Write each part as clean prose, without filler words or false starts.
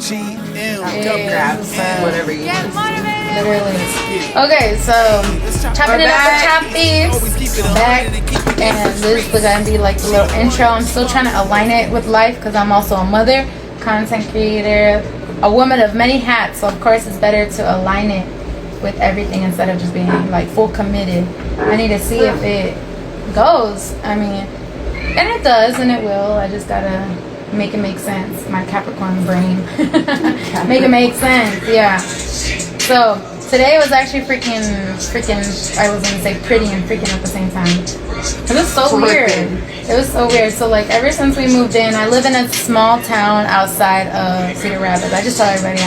Grabs whatever you Get want. motivated. Literally. Okay, so chopping it up with Chapis. Back, and this is gonna be like the little intro. I'm still trying to align it with life because I'm also a mother, content creator, a woman of many hats. So of course it's better to align it with everything instead of just being like full committed. I need to see if it goes. I mean, and it does, and it will. I just gotta make it make sense. My Capricorn brain. Make it make sense, yeah. So today was actually freaking, I was gonna say pretty and freaking at the same time. It was so weird. It was so weird. So like ever since we moved in, I live in a small town outside of Cedar Rapids. I just tell everybody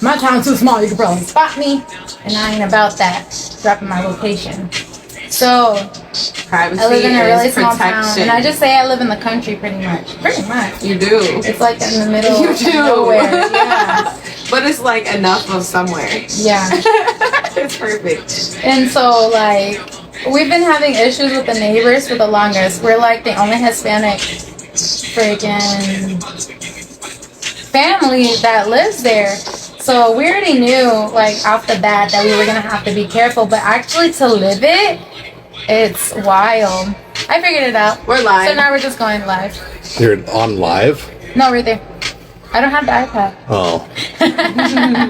my town's too small, you can probably spot me. And I ain't about that, dropping my location. So Privacy I live in a really small protection. town, and I just say I live in the country pretty much. You do. It's like in the middle You of do. nowhere. Yeah. But it's like enough of somewhere. Yeah. It's perfect. And so like we've been having issues with the neighbors for the longest. We're like the only Hispanic freaking family that lives there. So we already knew like off the bat that we were gonna have to be careful, but actually to live it, it's wild. I figured it out. We're live. So now we're just going live. You're on live? No, right there. I don't have the iPad. Oh.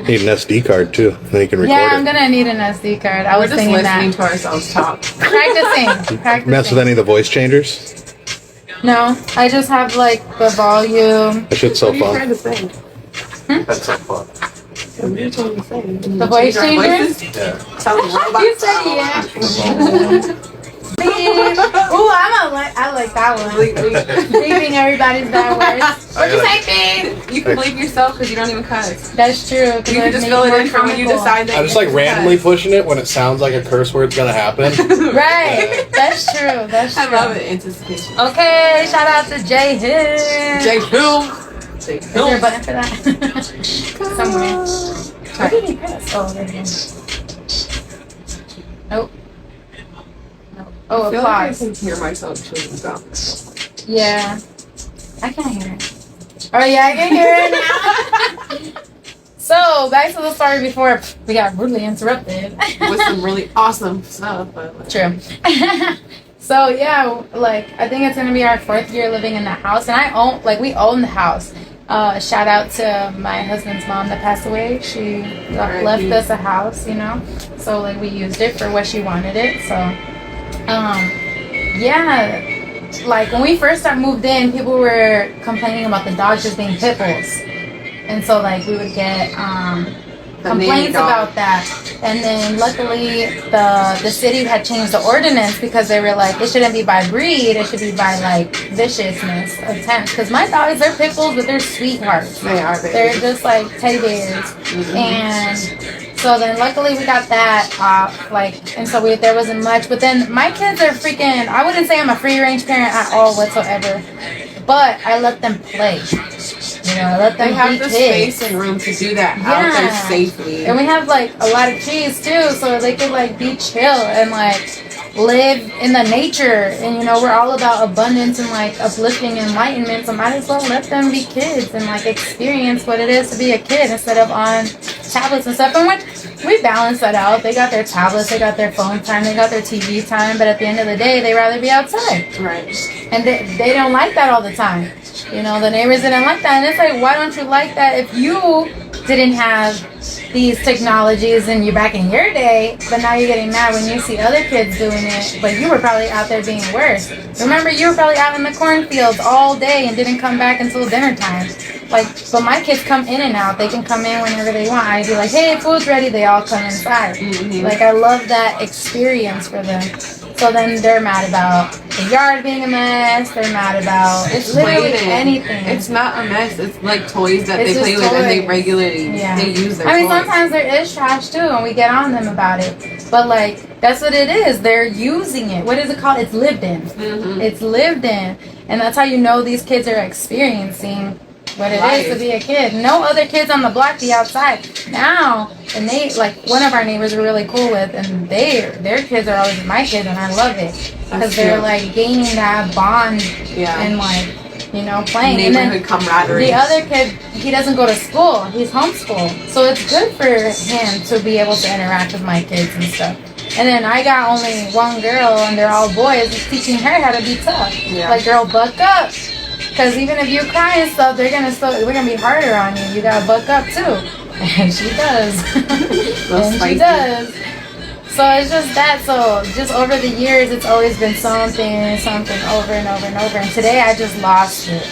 Need an SD card too. Then you can record Yeah, I'm it. gonna need an SD card. I We're was just thinking listening that. to ourselves talk. Practicing. Mess with any of the voice changers? No, I just have like the volume. That shit's so What are you fun. trying to say? That's so fun. What are you trying to say? The voice changers? Yeah. Tell them robots. You said yeah. Ooh, I like that one. Bleeping everybody's bad words. What'd you say, babe? You can believe yourself because you don't even cuss. That's true. You can just fill it in for when you decide that I'm just like randomly pushing it when it sounds like a curse word's gonna happen. Right. That's true. That's true. I love it. Anticipation. Okay, shout out to Jay Hill. Jay Hill. Jay Is there a Hill. button for that? Somewhere. Where did he press? Oh, there he is. Nope. Nope. Oh, I feel like I applause. can hear myself chewing stuff. Yeah. I can't hear it. Oh, yeah, I can hear it now. So, back to the story before we got rudely interrupted. With some really awesome stuff. But True. So, yeah, like, I think it's going to be our 4th year living in the house. And we own the house. Shout out to my husband's mom that passed away. She left us a house, you know. So, like, we used it for what she wanted it. So, yeah, like when we first moved in, people were complaining about the dogs just being pit bulls, and so like we would get complaints about that. And then luckily the city had changed the ordinance because they were like it shouldn't be by breed, it should be by like viciousness of temps. Because my dogs, they're pit bulls, but they're sweethearts. they are. They're just like teddy bears. And so then luckily we got that off, like, and so there wasn't much. But then my kids are freaking, I wouldn't say I'm a free range parent at all whatsoever, but I let them play. You know, I let them They have be the kids. space and room to do that out there safely. And we have like a lot of trees too, so they could like be chill and like live in the nature. And you know, we're all about abundance and like uplifting enlightenment, so might as well let them be kids and like experience what it is to be a kid instead of on tablets and stuff. And we balance that out. They got their tablets, they got their phone time, they got their TV time, but at the end of the day they rather be outside. Right. And they don't like that all the time. You know, the neighbors didn't like that. And it's like, why don't you like that if you didn't have these technologies and you back in your day, but now you're getting mad when you see other kids doing it, but you were probably out there being worse. Remember, you were probably out in the cornfields all day and didn't come back until dinner time. Like, but my kids come in and out. They can come in whenever they want. I'd be like, hey, food's ready. They all come inside. Mm-hmm. Like, I love that experience for them. So then they're mad about the yard being a mess. They're mad about It's literally playing. anything. It's not a mess. It's like toys that It's they play just with, and they toys. regularly they use their I mean, toys. sometimes there is trash too, and we get on them about it. But like, that's what it is. They're using it. What is it called? It's lived in. Mm-hmm. It's lived in, and that's how you know these kids are experiencing what it is to be a kid. No other kids on the block be outside now. And they, like, one of our neighbors we're really cool with, and their kids are always my kids, and I love it because they're like gaining that bond Yeah. and like, you know, playing. Neighborhood And then camaraderie. the other kid, he doesn't go to school. He's homeschooled. So it's good for him to be able to interact with my kids and stuff. And then I got only one girl, and they're all boys. It's teaching her how to be tough. Yeah. Like, girl, buck up. Because even if you cry and stuff, we're gonna be harder on you. You gotta buck up too. And she does. And she does. So it's just that. So just over the years, it's always been something over and over and over. And today I just lost it.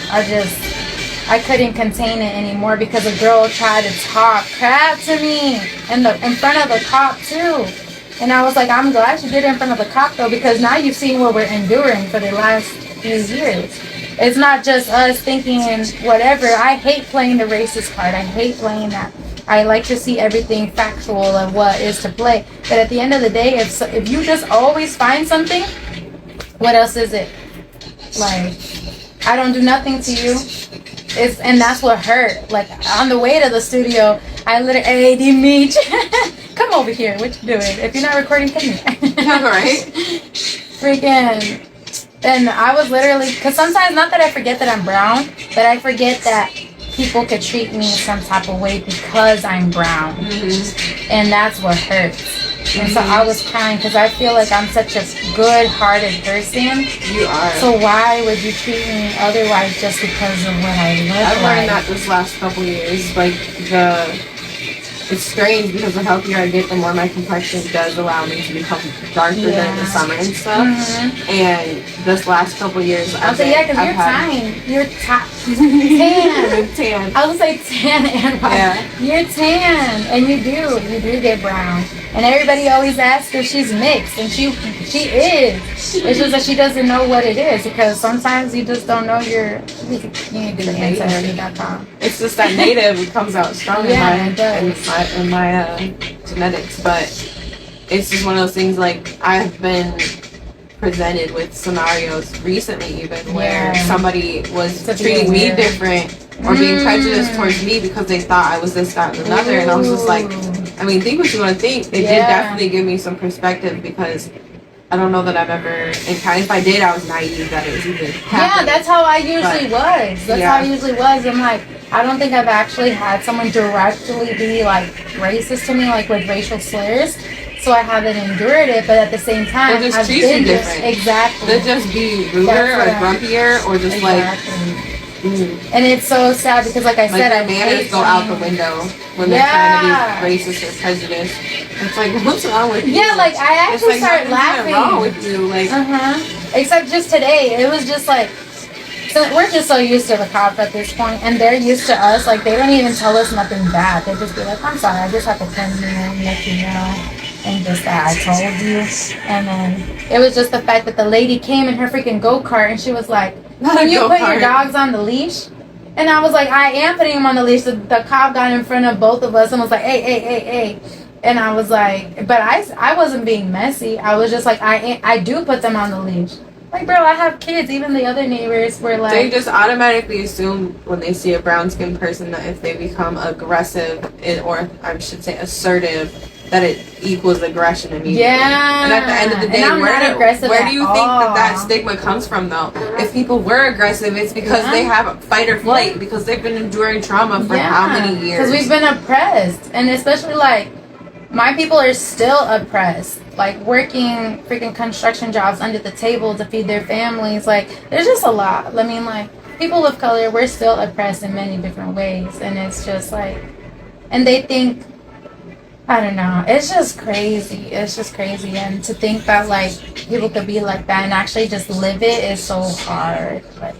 I couldn't contain it anymore because a girl tried to talk crap to me in front of the cop too. And I was like, I'm glad you did it in front of the cop though, because now you've seen what we're enduring for the last few years. It's not just us thinking whatever. I hate playing the racist card. I hate playing that. I like to see everything factual of what is to play. But at the end of the day, if you just always find something, what else is it? Like, I don't do nothing to you. And that's what hurt. Like, on the way to the studio, I literally, hey, Dimitri, come over here. What you doing? If you're not recording, come here. Right? Freaking. And I was literally, because sometimes, not that I forget that I'm brown, but I forget that people could treat me some type of way because I'm brown. Mm-hmm. And that's what hurts. And so I was crying because I feel like I'm such a good-hearted person. You are. So why would you treat me otherwise just because of what I look like? I've learned that this last couple years. Like, it's strange because the healthier I get, the more my complexion does allow me to become darker during the summer and stuff. Mm-hmm. And this last couple years, I'll say, yeah, because you're tan. You're tan. Tan. I was gonna say tan and white. Yeah. You're tan, and you do get brown. And everybody always asks if she's mixed, and she is. It's just that she doesn't know what it is, because sometimes you just don't know you need to do the ancestry.com. It's just that native comes out strong in my genetics, but it's just one of those things. Like, I've been presented with scenarios recently, even where somebody was treating me different or being prejudiced towards me because they thought I was this, that, and another. And I was just like, I mean, think what you want to think. It did definitely give me some perspective, because I don't know that I've ever encountered. If I did, I was naive that it was even happening. Yeah, that's how I usually was. That's how I usually was. I'm like, I don't think I've actually had someone directly be like racist to me, like with racial slurs. So I haven't endured it, but at the same time, I've just treat you different. Exactly. They'll just be ruder or grumpier or just And it's so sad because, like I said, their manners go out the window when they're trying to be racist or prejudiced. It's like, what's wrong with you? Yeah, like I actually start laughing. What's wrong with you? Like, Except just today, it was just like, so we're just so used to the cops at this point, and they're used to us. Like, they don't even tell us nothing bad. They just be like, I'm sorry, I just have to come here and let you know. And just that I told you. And then it was just the fact that the lady came in her freaking go-kart and she was like, can you put your dogs on the leash? And I was like, I am putting them on the leash. The cop got in front of both of us and was like, hey. And I was like, but I wasn't being messy. I was just like, I do put them on the leash. Like, bro, I have kids. Even the other neighbors were like... They just automatically assume when they see a brown-skinned person that if they become aggressive, or I should say assertive, that it equals aggression immediately. Yeah. And at the end of the day, where do you think that stigma comes from, though? If people were aggressive, it's because they have a fight or flight, because they've been enduring trauma for how many years? Because we've been oppressed. And especially, like, my people are still oppressed. Like, working freaking construction jobs under the table to feed their families. Like, there's just a lot. I mean, like, people of color, we're still oppressed in many different ways. And it's just, like... And they think... I don't know. It's just crazy. It's just crazy. And to think that, like, people could be like that and actually just live it is so hard. Like,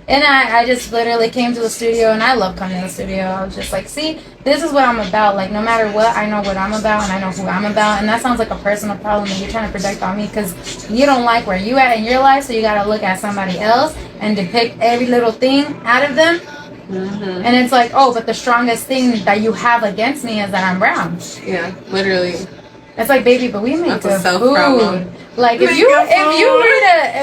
and I just literally came to the studio, and I love coming to the studio. I was just like, see, this is what I'm about. Like, no matter what, I know what I'm about, and I know who I'm about. And that sounds like a personal problem that you're trying to project on me because you don't like where you at in your life, so you got to look at somebody else and depict every little thing out of them. Mm-hmm. And it's like, oh, but the strongest thing that you have against me is that I'm brown. Yeah, literally. It's like, baby, but we make good food. Like, if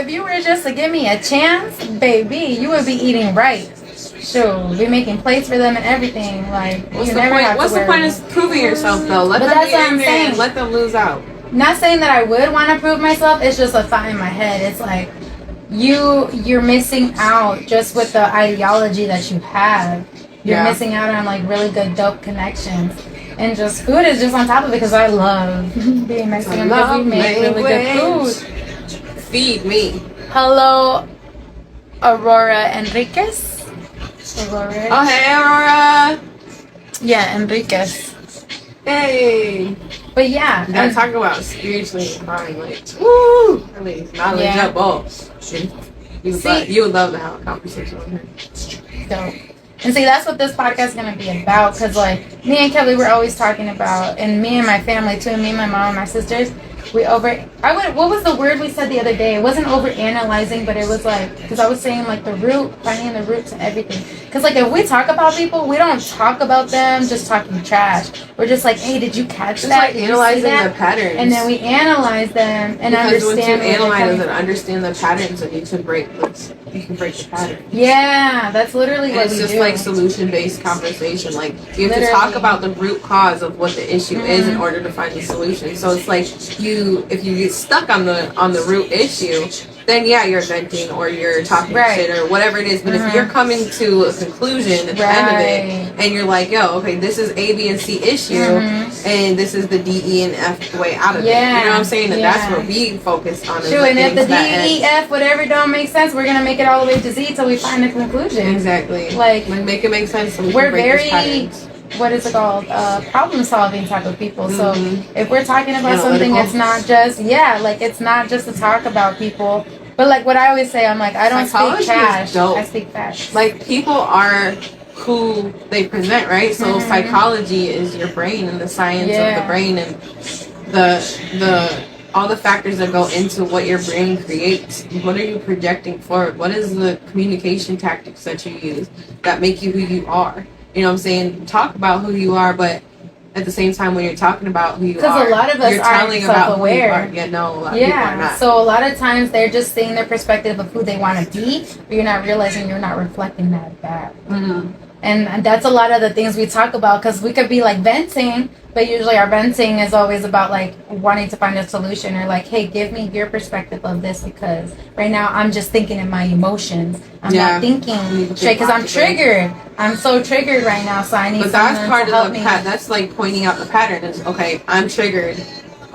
you were just to give me a chance, baby, you would be eating right. Sure, be making plates for them and everything. Like, what's the point of proving yourself though? Let them be in there and let them lose out. Not saying that I would want to prove myself. It's just a thought in my head. It's like, you're missing out just with the ideology that you have. You're missing out on like really good dope connections. And just food is just on top of it because I love being Mexican because we make really good food. Feed me. Hello, Aurora Enriquez. Aurora. Oh, hey, Aurora. Yeah, Enriquez. Hey. But yeah. You gotta talk about spiritually empowering, like, woo! I mean, knowledge up all. You would love to have a conversation with her. Dope. And see, that's what this podcast is going to be about. Because, like, me and Kelly were always talking about, and me and my family, too, me and my mom and my sisters, what was the word we said the other day? It wasn't over-analyzing, but it was, like, because I was saying, like, the root, finding the roots and everything. Because, like, if we talk about people, we don't talk about them just talking trash. We're just like, hey, did you catch that? Like analyzing the patterns. And then we analyze them and because understand. Because once you analyze and understand the patterns, then you can break the pattern. Yeah, that's literally what we do. It's just like solution-based conversation. Like, you have to talk about the root cause of what the issue is in order to find the solution. So it's like if you get stuck on the root issue, then yeah, you're venting or you're talking shit or whatever it is. But if you're coming to a conclusion at the end of it, and you're like, yo, okay, this is A, B, and C issue, and this is the D, E, and F way out of it. You know what I'm saying? And that's what we focus on. True, and if the D, E, F, whatever don't make sense, we're gonna make it all the way to Z till we find a conclusion. Exactly. Like make it make sense. So we're very, what is it called? Problem solving type of people. So if we're talking about something, it's not just it's not just to talk about people. But like what I always say, I'm like, I don't speak trash. I speak facts. Like people are who they present, right? So psychology is your brain and the science of the brain and the all the factors that go into what your brain creates. What are you projecting forward? What is the communication tactics that you use that make you who you are? You know what I'm saying? Talk about who you are, but at the same time, when you're talking about who you are, because a lot of us aren't self-aware. Yeah, no, a lot of people are not. So a lot of times they're just seeing their perspective of who they want to be, but you're not realizing you're not reflecting that back. And that's a lot of the things we talk about, because we could be like venting, but usually our venting is always about like wanting to find a solution or like, hey, give me your perspective of this, because right now I'm just thinking in my emotions. I'm not thinking straight because I'm triggered. I'm so triggered right now, so I need someone to help me. But that's part of the that's like pointing out the pattern. Is okay, I'm triggered.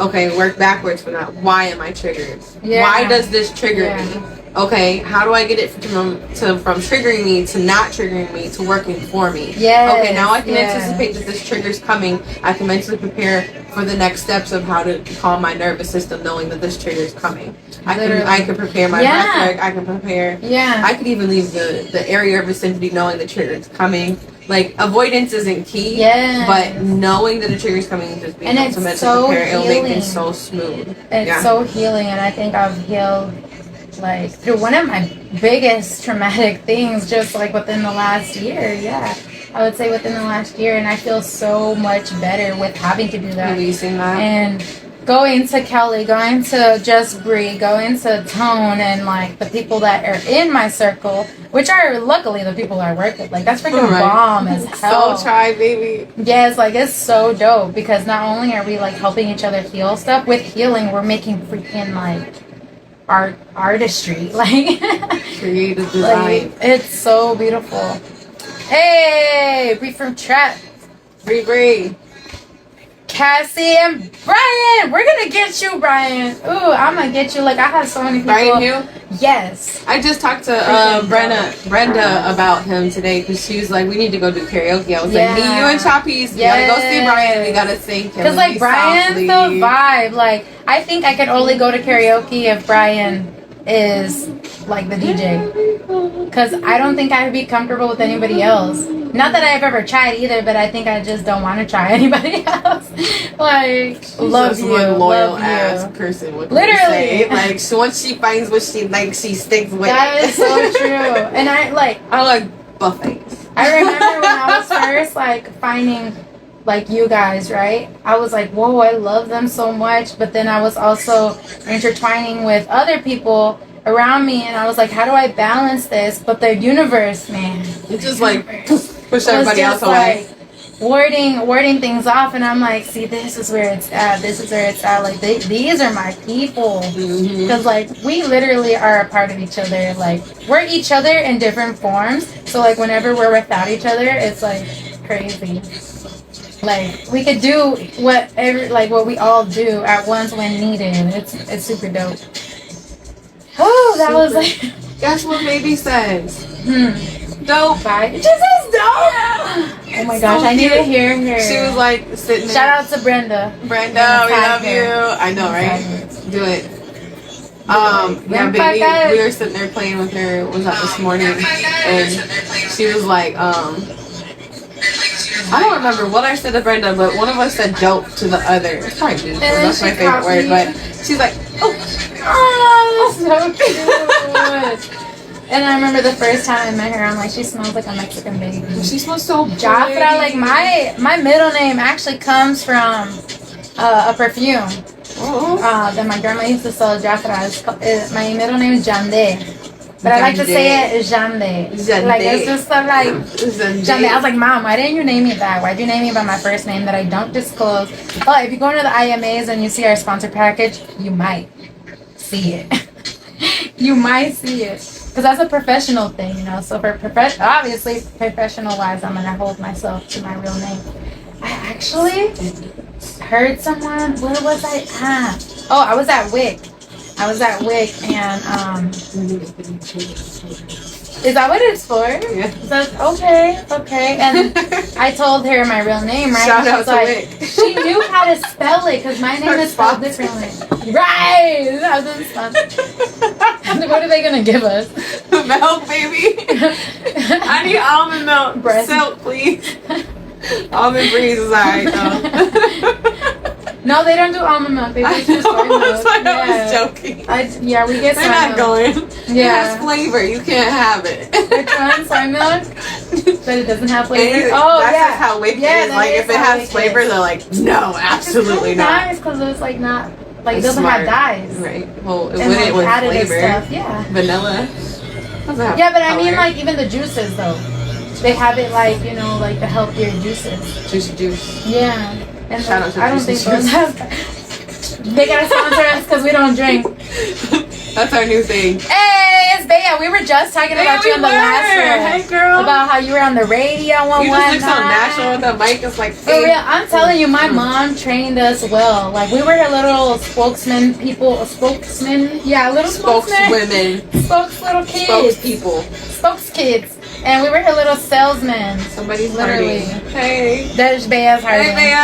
Okay, work backwards from that. Why am I triggered? Why does this trigger me? Okay, how do I get it from triggering me to not triggering me to working for me? Okay, now I can anticipate that this trigger's coming. I can mentally prepare for the next steps of how to calm my nervous system, knowing that this trigger's coming. I can prepare my breath work. I can prepare. I could even leave the area of vicinity knowing the trigger's coming. Like, avoidance isn't key, but knowing that the trigger's coming and just being able to mentally prepare, it'll make things so smooth. It's so healing, and I think I've healed like through one of my biggest traumatic things just like within the last year. I would say within the last year, and I feel so much better with having to do that, releasing that, and going to Kelly, going to Just Bree, going to Tone, and like the people that are in my circle, which are luckily the people I work with. Like that's freaking bomb as hell. So try, baby. Yes, like it's so dope, because not only are we like helping each other heal stuff, with healing we're making freaking like artistry, like creative design. Like, it's so beautiful. Hey, Bree from Trap. Bree. Cassie and Brian. We're gonna get you, Brian. Ooh, I'm gonna get you. Like I have so many people. Brian Hill? Yes. I just talked to Brenda about him today, because she was like, we need to go do karaoke. I was like, me, you, and Chapis, we gotta go see Brian. We gotta sing him. Because like Brian's the vibe. Like I think I could only go to karaoke if Brian is like the DJ, because I don't think I'd be comfortable with anybody else. Not that I've ever tried either, but I think I just don't want to try anybody else. Like, she's love you, one loyal love ass you. person. Literally, like once she finds what she likes, she sticks with that it. That is so true. And I like buffets. I remember when I was first like finding like you guys, right? I was like, whoa, I love them so much. But then I was also intertwining with other people around me, and I was like, how do I balance this? But the universe, man, it's just like push everybody else away. warding things off, and I'm like, see, this is where it's at. This is where it's at. Like these are my people, because like we literally are a part of each other. Like we're each other in different forms. So like whenever we're without each other, it's like crazy. Like we could do what we all do at once when needed. It's super dope. Oh, that was like. Guess what baby says? Dope. Bye. She says dope. Oh my gosh, I need to hear her. She was like sitting there. Shout out to Brenda. Brenda, we love you. I know, right? Do it. Yeah, baby, we were sitting there playing with her. Was that this morning? And she was like, I don't remember what I said to Brenda, but one of us said dope to the other. It's probably me, that's my favorite word. But she's like, oh, so cute. And I remember the first time I met her, I'm like, she smells like a Mexican baby. She smells so good. Jafra, like my middle name actually comes from a perfume that my grandma used to sell. Jafra. My middle name is Jande. But I like to say it Jande. Like, it's just so like, Jande. I was like, Mom, why didn't you name me that? Why'd you name me by my first name that I don't disclose? But if you go into the IMAs and you see our sponsor package, you might see it. You might see it. Because that's a professional thing, you know. So for obviously, professional-wise, I'm going to hold myself to my real name. I actually heard someone, where was I at? Oh, I was at WIC. And is that what it's for? Yeah. So, okay. And I told her my real name, right? Shout out to like, WIC. she knew how to spell it because my name is spelled differently. Right! That was what are they gonna give us? Milk, baby. I need almond milk. Breast. Silk, please. Almond breeze is alright though. No, they don't do almond milk. They do just soy milk. I was joking. We get soy They're not milk. going. Yeah. It has flavor. You can't have it. Which one? Soy milk? But it doesn't have flavor? That's just how WIC is. Like, if it has flavor, they're like, no, absolutely it's not. Nice, because it's like not, like, it doesn't have dyes. Right. Well, it And wouldn't with additive flavor. stuff. Yeah. Vanilla. Yeah, but I mean, like, even the juices, though. They have it, like, you know, like the healthier juices. Juice. Yeah. And Shout out to I don't think those have. They gotta sponsor us because we don't drink. That's our new thing. Hey, it's Bea. We were just talking about you on the last one. Hey, girl. About how you were on the radio You just look so natural with the mic. It's like, for real, I'm telling you, my mom trained us well. Like, we were her little spokesmen. Yeah, little spokeswomen. Little kids. Spokes-kids. And we were her little salesmen. Somebody's literally. Party. Hey. There's Bea's heart. Hey, Bea.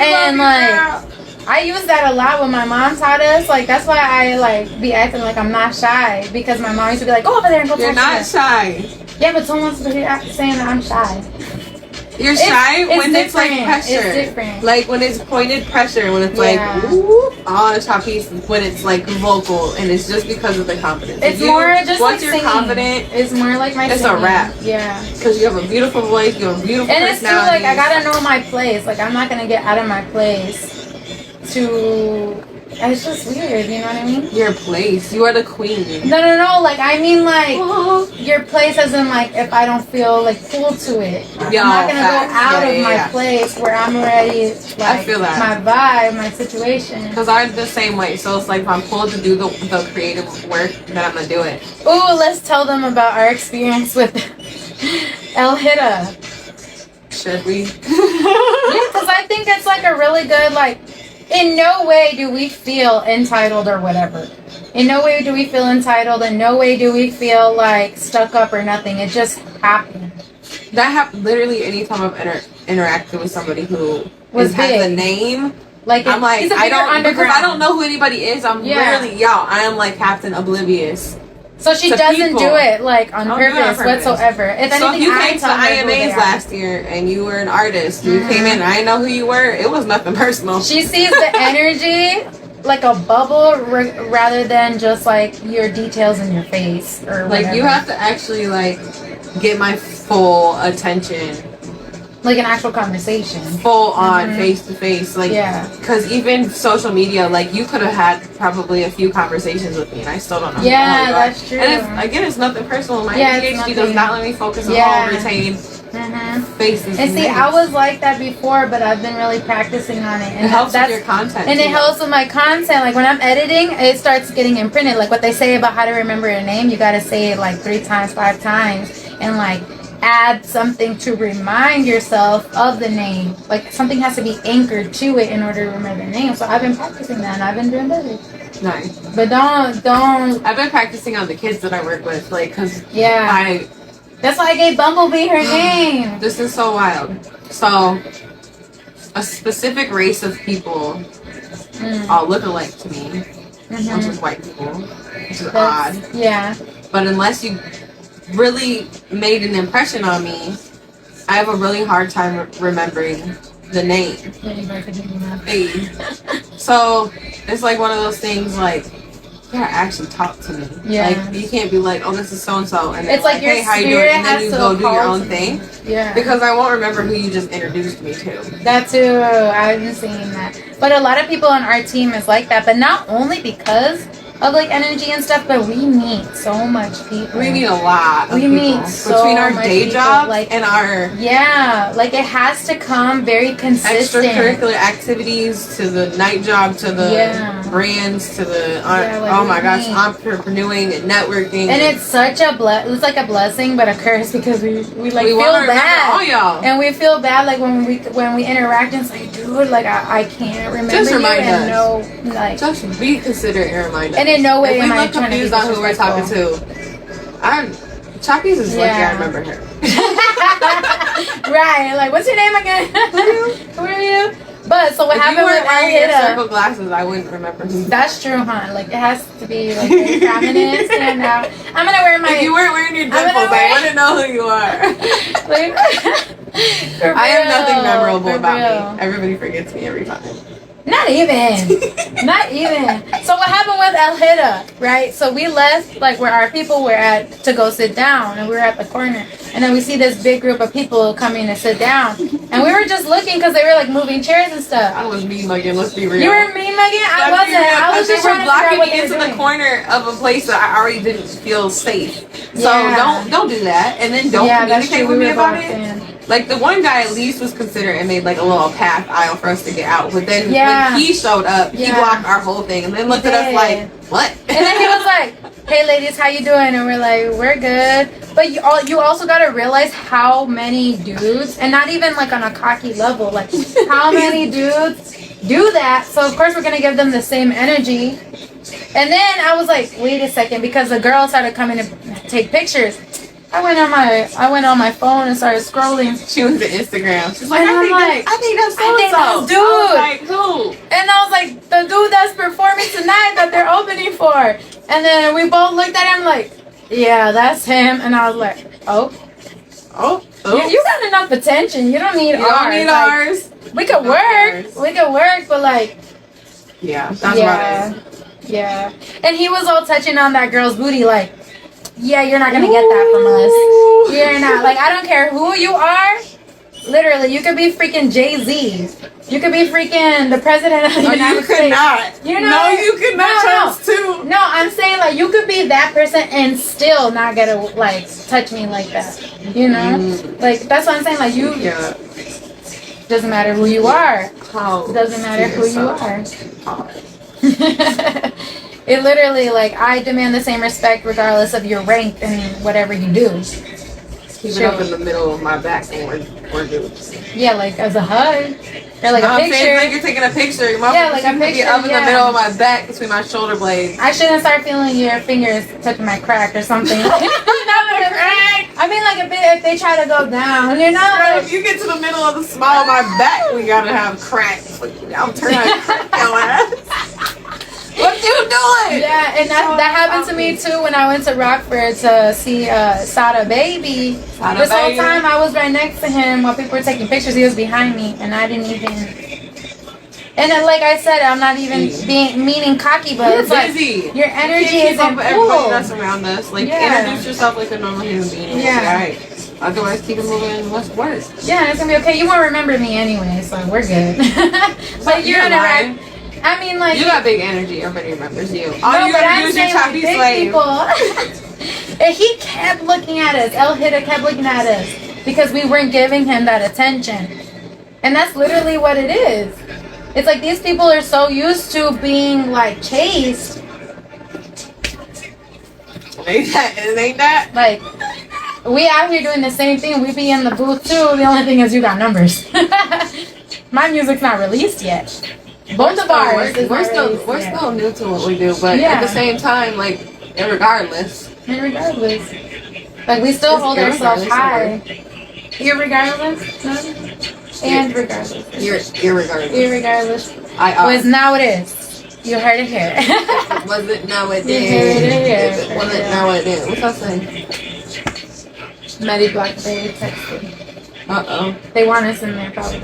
And like, I use that a lot when my mom taught us. Like, that's why I like be acting like I'm not shy, because my mom used to be like, go over there and go talk to her. You're not shy. Yeah, but someone's saying that I'm shy. You're shy when it's like pressure. It's different. Like when it's pointed pressure, when it's like whoop, on a Chapis, when it's like vocal, and it's just because of the confidence. It's more just once like you're singing. Confident, it's more like my it's singing. A rap. Yeah. Because you have a beautiful voice, you have a beautiful and personality. it's too, like, I gotta know my place. Like, I'm not gonna get out of my place to. It's just weird, you know what I mean? Your place. You are the queen. No. Like, I mean, like, your place as in, like, if I don't feel, like, cool to it. I'm not gonna go out of my place where I'm already, like, I feel that. my vibe, my situation. Because I'm the same way. So it's like, if I'm pulled to do the creative work, then I'm gonna do it. Ooh, let's tell them about our experience with El Hida. Should we? Yeah, because I think it's, like, a really good, like, in no way do we feel entitled or whatever. In no way do we feel entitled. In no way do we feel like stuck up or nothing. It just happened. That happened literally anytime I've interacted with somebody who has a name. Like, I'm like, because I don't know who anybody is. I'm literally, I am like Captain Oblivious. So she doesn't do it like on purpose whatsoever. If so anything, if you came to the IMAs last year and you were an artist, you came in and I didn't know who you were, it was nothing personal. She sees the energy like a bubble rather than just like your details in your face or whatever. Like, you have to actually like get my full attention. Like an actual conversation. Full on, face to face. Like, because even social media, like, you could have had probably a few conversations with me and I still don't know. Yeah, that's true. And again, it's nothing personal. My ADHD does not let me focus on all retain. face is And see, nice. I was like that before, but I've been really practicing on it. And It helps with your content. And it too. helps with my content. Like when I'm editing, it starts getting imprinted. Like what they say about how to remember a name, you gotta say it like 3 times, 5 times, and like add something to remind yourself of the name. Like something has to be anchored to it in order to remember the name. So I've been practicing that, and I've been doing better. Nice. But don't. I've been practicing on the kids that I work with, like, cause Yeah. That's why I gave Bumblebee her name. This is so wild. So, a specific race of people all look alike to me, which is white people, which is odd. Yeah. But unless you really made an impression on me, I have a really hard time remembering the name. Hey. So it's like one of those things like you gotta actually talk to me. Yeah. Like you can't be like, oh, this is so and so, and It's like your hey, how you doing? spirit And then has you to go do your call own to thing. me. Yeah. Because I won't remember who you just introduced me to. That too. I've been seeing that. But a lot of people on our team is like that. But not only because of like energy and stuff, but we meet so much people. We meet a lot of We people. meet so between our much day people, jobs like- and our Like it has to come very consistent. extracurricular activities to the night job to the brands to the oh my gosh, entrepreneuring and networking. And it's such a it's like a blessing but a curse because we like we feel want to bad. all y'all. And we feel bad like when we interact and it's like, dude, like I can't remember Just you remind and us. no like Just be considerate and remind us. and in no way if am we I look trying confused to be on who we're talking to, Chapis is lucky I remember her. Right, like what's your name again? Who are you? But so what if happened you with weren't wearing your Alhida? circle glasses, I wouldn't remember who. That's true, huh? Like it has to be like very prominent, stand out. I'm gonna wear my. If you weren't wearing your I'm gonna dimples, wear- I wouldn't know who you are. Like, for I have nothing real, memorable for about real. me. Everybody forgets me every time. Not even. Not even. So what happened with Alhida, right? So we left like where our people were at to go sit down, and we were at the corner, and then we see this big group of people coming to sit down, and we were just looking because they were like moving chairs and stuff. I was mean mugging. Let's be real. You were me, Megan. I wasn't. I was just they were trying to figure out blocking what me they were into the doing. corner of a place that I already didn't feel safe. So Yeah. don't do that, and then don't that's communicate true. with We me were about both it. in. Like the one guy at least was considerate and made like a little path aisle for us to get out. But then Yeah. when he showed up, he Yeah. blocked our whole thing and then looked at us did. like, what? And then he was like, "Hey, ladies, how you doing?" And we're like, "We're good." But you also gotta realize how many dudes, and not even like on a cocky level, like how many dudes do that. So of course we're gonna give them the same energy. And then I was like, "Wait a second," because the girls started coming to take pictures. I went on my phone and started scrolling. She went to Instagram. She's like, And I I'm think that's so I think that's dude. I was like, who? And I was like, the dude that's performing tonight that they're opening for. And then we both looked at him like, yeah, that's him. And I was like, oh. You got enough attention. You don't need You ours. don't need Like, ours. We could work. We could work, but like, Yeah, that's about it. Yeah. And he was all touching on that girl's booty like, yeah, you're not going to get that from us. You're not. Like, I don't care who you are. Literally, you could be freaking Jay-Z. You could be freaking the president of the United States. You could not. You know? No, you could not. Chance too. No, I'm saying like you could be that person and still not get to like touch me like that. You know? Like that's what I'm saying. Like you doesn't matter who you are. Doesn't matter who you are. It literally like I demand the same respect regardless of your rank and whatever you do. Keep it up in the middle of my back and we're dudes. Yeah, like as a hug. Or like a I'm saying, picture. like you're taking a picture. Yeah, like a picture, Up in the yeah. middle of my back between my shoulder blades. I shouldn't start feeling your fingers touching my crack or something. You know what I mean? I mean, like if they try to go down, you know? Girl, Like, if you get to the middle of the small of my back, we gotta have cracks. I'll turn on crack your ass. What you doing? yeah, and that happened to me too when I went to Rockford to see Sada Baby. Sada This whole Baby. time I was right next to him while people were taking pictures. He was behind me, and I didn't even. And then, like I said, I'm not even being mean and cocky, but You're it's like busy. your energy You can't keep up isn't with everybody cool. that's around us. Like introduce yourself like a normal human being. And Yeah. Alright. Otherwise, keep it moving. What's worse? Yeah, it's gonna be okay. You won't remember me anyway, so we're good. Like you're gonna lying. I mean, like You got big energy. Everybody remembers you. All no, you but gotta I'm do is your saying like choppy big slave. people. And he kept looking at us. El Hitta kept looking at us. because we weren't giving him that attention. And that's literally what it is. It's like these people are so used to being like chased. Ain't that? Like, we out here doing the same thing. We be in the booth too. The only thing is you got numbers. My music's not released yet. Both of ours. We're still new to what we do, but at the same time, like, regardless. Like, we still hold ourselves high. Irregardless? No? And regardless. Irregardless. Irregardless. Was now it is. You heard it here. Was it now it You heard it here. Was it now it is? What's that saying? MadiBlocBay texted. Uh-oh. They want us in there, probably.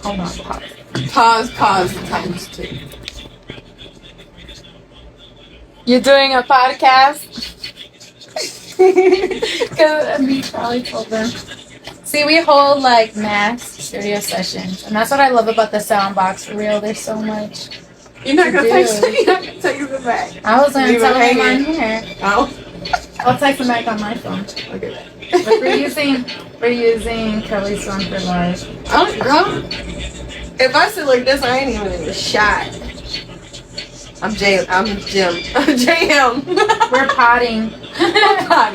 Hold on, Pause times 2. You're doing a podcast? Because me probably told them. See, we hold like mass studio sessions, and that's what I love about the sound box. For real, there's so much. You're not gonna text me it back. I was gonna tell him on here. Oh. I'll text him back on my phone. Okay. But we're using Kelly's phone for live. Oh, girl. If I sit like this, I ain't even in the shot. I'm Jim. JM. We're potting.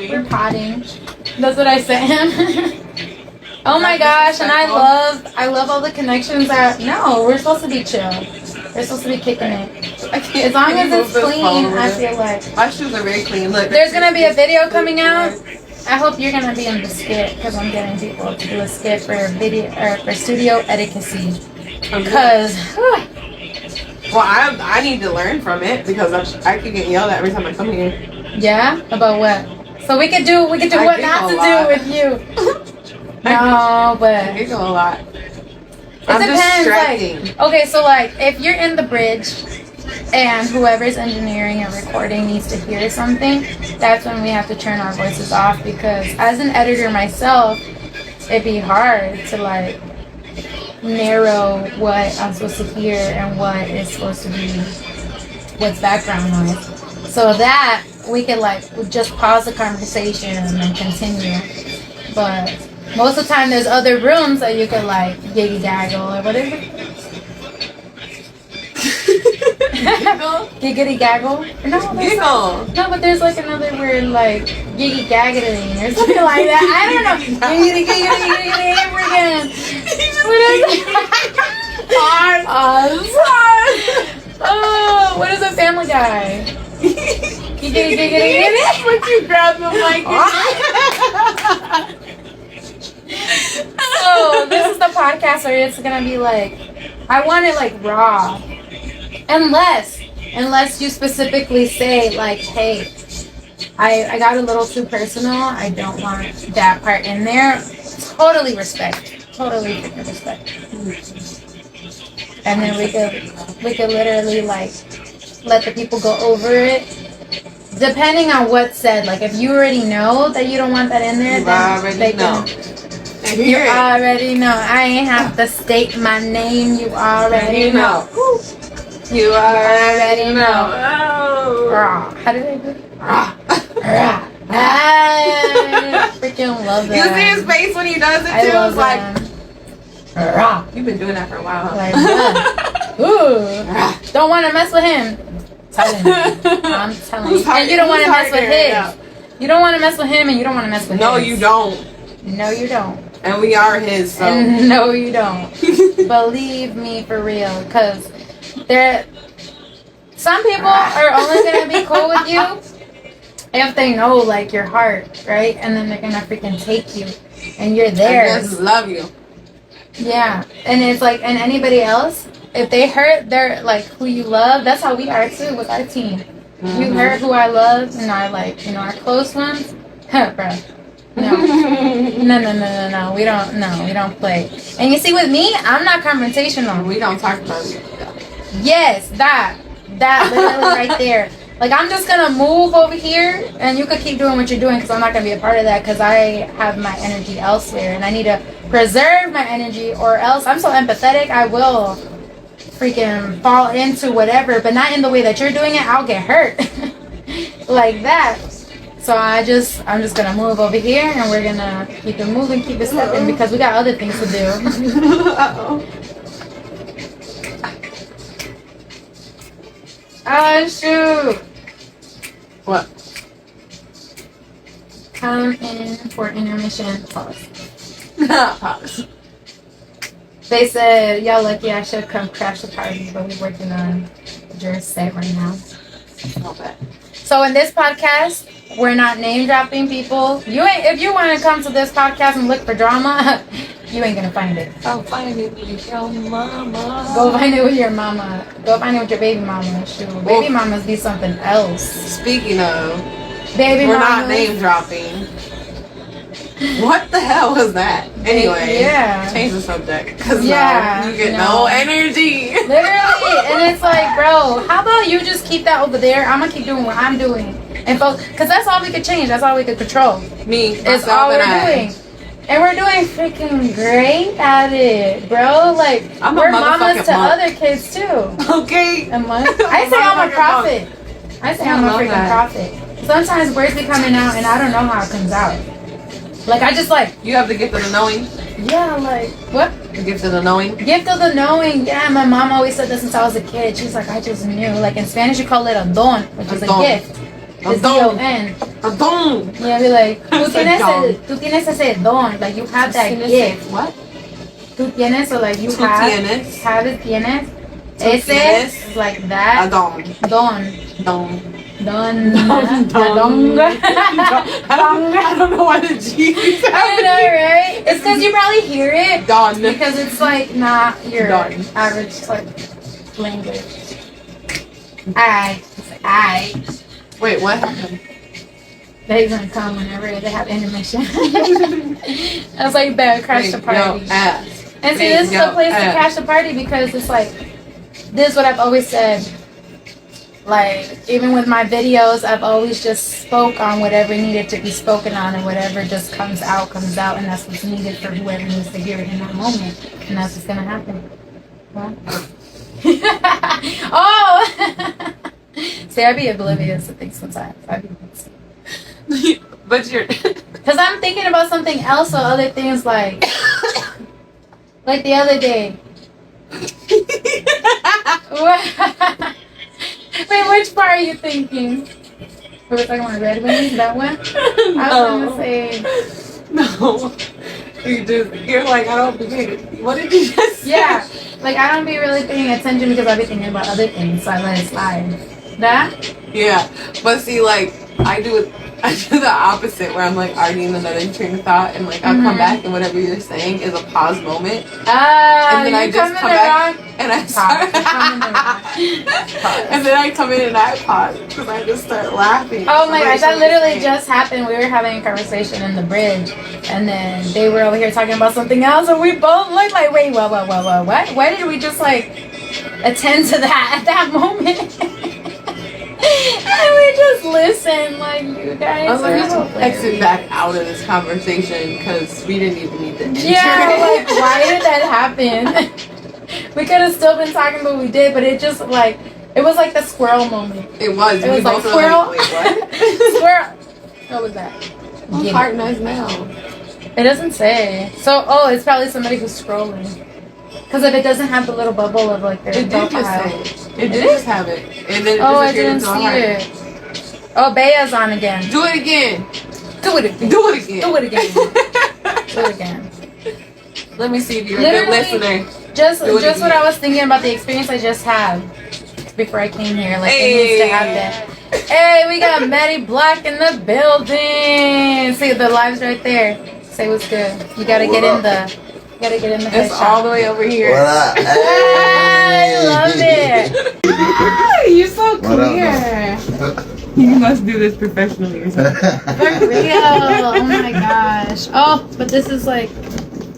We're potting. That's what I sent him. Oh my gosh, and I love all the connections that, no, we're supposed to be chill. We're supposed to be kicking it. As long as it's clean, I feel like. My shoes are very clean. Look. There's going to be a video coming out. I hope you're going to be in the skit, because I'm getting people to do a skit for video, or for studio etiquette. Because, well, I need to learn from it, because I keep getting yelled at every time I come here. Yeah? About what? So we could do what not to do with you. No, but I giggle a lot. It depends. Like, okay, so like if you're in the bridge and whoever's engineering and recording needs to hear something, that's when we have to turn our voices off, because as an editor myself, it'd be hard to like narrow what I'm supposed to hear and what is supposed to be what's background noise. So that we could like just pause the conversation and then continue. But most of the time there's other rooms that you could like giggy gaggle or whatever. Giggity gaggle? No, Giggle. No, but there's like another word like giggy gaggling or something like that. I don't know. Giggity giggity again. What is it? Oh, what is a Family Guy? Giggity giggity. When you grab the mic. So this is the podcast where it's gonna be like, I want it like raw, unless you specifically say like, hey, I got a little too personal, I don't want that part in there. Totally respect. And then we could literally like let the people go over it. Depending on what's said, like if you already know that you don't want that in there, then they can. You already know. I ain't have to state my name. You already know. You already know. Oh. How did I do it? I freaking love that. You see his face when he does it too? It's like, that. You've been doing that for a while. Like, ooh. Don't want to mess with him. I'm telling you. And you don't want to mess with his. You don't want to mess with him, and you don't want to mess with his. No, you don't. No, you don't. And we are his, so. And no, you don't. Believe me, for real. Because some people are only going to be cool with you if they know, like, your heart, right? And then they're going to freaking take you. And you're there. I just love you. Yeah. And it's like, and anybody else, if they hurt their, like, who you love, that's how we are, too, with our team. Mm-hmm. You hurt who I love and our, like, our close ones. Bro. No. No. We don't play. And you see, with me, I'm not confrontational. We don't talk about it. Yes, that literally right there. Like, I'm just gonna move over here, and you could keep doing what you're doing, because I'm not gonna be a part of that, because I have my energy elsewhere, and I need to preserve my energy, or else I'm so empathetic, I will freaking fall into whatever, but not in the way that you're doing it. I'll get hurt like that. So I'm just gonna move over here, and we're gonna keep it moving, keep it stepping, because we got other things to do. Uh-oh. Oh shoot! What? Come in for intermission. Pause. Pause. They said, y'all lucky I should come crash the party, but we're working on Jer's set right now. Not bad. So in this podcast, we're not name dropping people. If you want to come to this podcast and look for drama, you ain't gonna find it. I'll find it with your mama. Go find it with your mama. Go find it with your baby mama. Shoot, baby mamas be something else. Speaking of, Baby we're mamas. not name dropping. What the hell was that? Anyway, Yeah. change the subject. Because Yeah, you get no. no energy. Literally, and it's like, bro, how about you just keep that over there? I'm gonna keep doing what I'm doing, and because that's all we could change. That's all we could control. Me, It's myself, all we're and I. doing, and we're doing freaking great at it, bro. Like I'm a we're mamas motherfucking to monk. other kids too. Okay. A month? I say I'm a Motherfucking prophet. I say I I'm a love freaking that. prophet. Sometimes words be coming out, and I don't know how it comes out. Like I just like, You have the gift of the knowing. yeah, like what? The gift of the knowing. Gift of the knowing. Yeah, my mom always said this since I was a kid. She's like, I just knew. Like in Spanish, you call it a don, which is a don. gift. A It's don. D-O-N. A don. Yeah, be like, tú It's a tienes ese don. Like you have that gift. What? Tú tienes, so like you Tú have. tienes. Have it, tienes. Tú Ese tienes. is like A that. don. Don. Don. Don. Don. Don. I don't know why the G. I know, right? It's because you probably hear it. Don. Because it's like not your Don. average like language. I. Wait, what happened? They're gonna come whenever they have intermission. I was like, better crash the party. Yo, ass. And see, this is the place to ass. crash the party because it's like, this is what I've always said. Like, even with my videos, I've always just spoke on whatever needed to be spoken on, and whatever just comes out, and that's what's needed for whoever needs to hear it in that moment. And that's what's gonna happen. Well. Oh! See, I'd be oblivious to things sometimes. But you're. Because I'm thinking about something else or other things like the other day. Wait, which part are you thinking? We were talking about Red Wings, that one? I was gonna say. No. You're like, I don't think. What did you just say? Yeah, like I don't be really paying attention because I be thinking about other things, so I let it slide. That? Yeah. But see, like, I do the opposite where I'm like arguing another train of thought and like I'll come back and whatever you're saying is a pause moment. And then I just come back and I start. And then I come in and I pause because I just start laughing. Oh my gosh, that literally just. just happened. We were having a conversation in the bridge, and then they were over here talking about something else, and we both looked like, wait, what? Why did we just like attend to that at that moment? And we just listened, like, you guys. I was like, are we should hilarious. exit back out of this conversation because we didn't even need to enter. Yeah, like, why did that happen? We could have still been talking, but we did. But it just like, it was like the squirrel moment. It was. It was like both were squirrel. Wait, what? Squirrel. What was that? I'm Get it. heart nice now. It doesn't say. So, it's probably somebody who's scrolling. Because if it doesn't have the little bubble of like their It did profile. just say. It did just have it. And then it Oh, I disappeared didn't into a see heart. it. Oh, Baya's on again. Do it again. Do it again. Do it again. Do it again. Do it again. Let me see if you're a Literally, good listener. Just Do it what again. I was thinking about the experience I just had before I came here. Like, Hey. it needs to have that. Hey, we got Madi Bloc in the building. See, the live's right there. Say what's good. You gotta get in the. Gotta get in the It's headshot. all the way over here. What up? I love it. You're so What clear. up, You must do this professionally or something. For real. Oh my gosh. Oh, but this is like.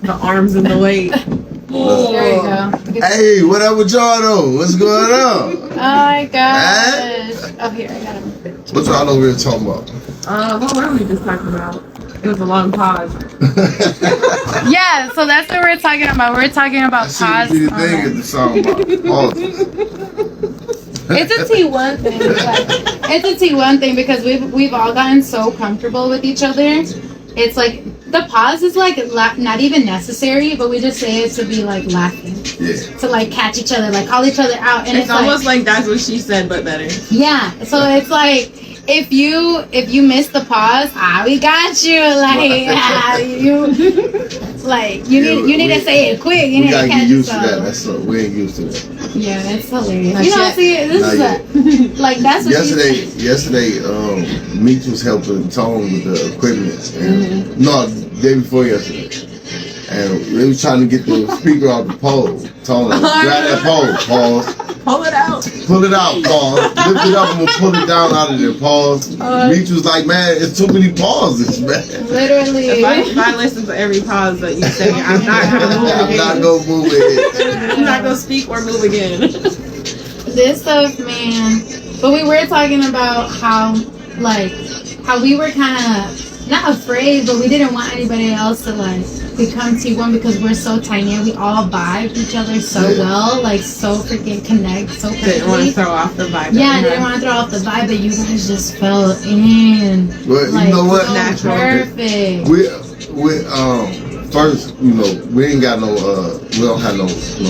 The arms in the way. There you go. Hey, what up with y'all though? What's going on? Oh my gosh. Oh, here, I got him. What y'all over here talking about? What were we just talking about? It was a long pause. Yeah, so that's what we're talking about. We're talking about I see pause. the thing at the song about. It's a T1 thing. It's a T1 thing because we've all gotten so comfortable with each other. It's like the pause is like not even necessary, but we just say it to be like laughing. Yeah. To like catch each other, like call each other out, and It's almost like that's what she said, but better. Yeah. So it's like if you miss the pause, we got you. Like you need to say it quick. You We need gotta to catch get used to yourself. that. That's we ain't used to that. Yeah, it's hilarious. Not You know, yet. see, this Not is like that's what Yesterday, Meech was helping Tone with the equipment. And, No, the day before yesterday. And they was trying to get the speaker off the pole. Tone, grab that pole, pause. Pull it out. Pull it out, pause. Lift it up and we'll pull it down out of there, pause. Meech was like, man, it's too many pauses, man. literally. If I listen to every pause that you say, I'm not gonna move I'm again. not gonna move it. I'm not gonna speak or move again. This stuff, man. But we were talking about how we were kind of not afraid, but we didn't want anybody else to like become T1 because we're so tiny and we all vibe each other so well, like so freaking connect so perfectly. Didn't want to throw off the vibe. Yeah, didn't want to throw off the vibe, but you guys just fell in. But Like, you know what? so Natural. perfect. We first, we ain't got no we don't have no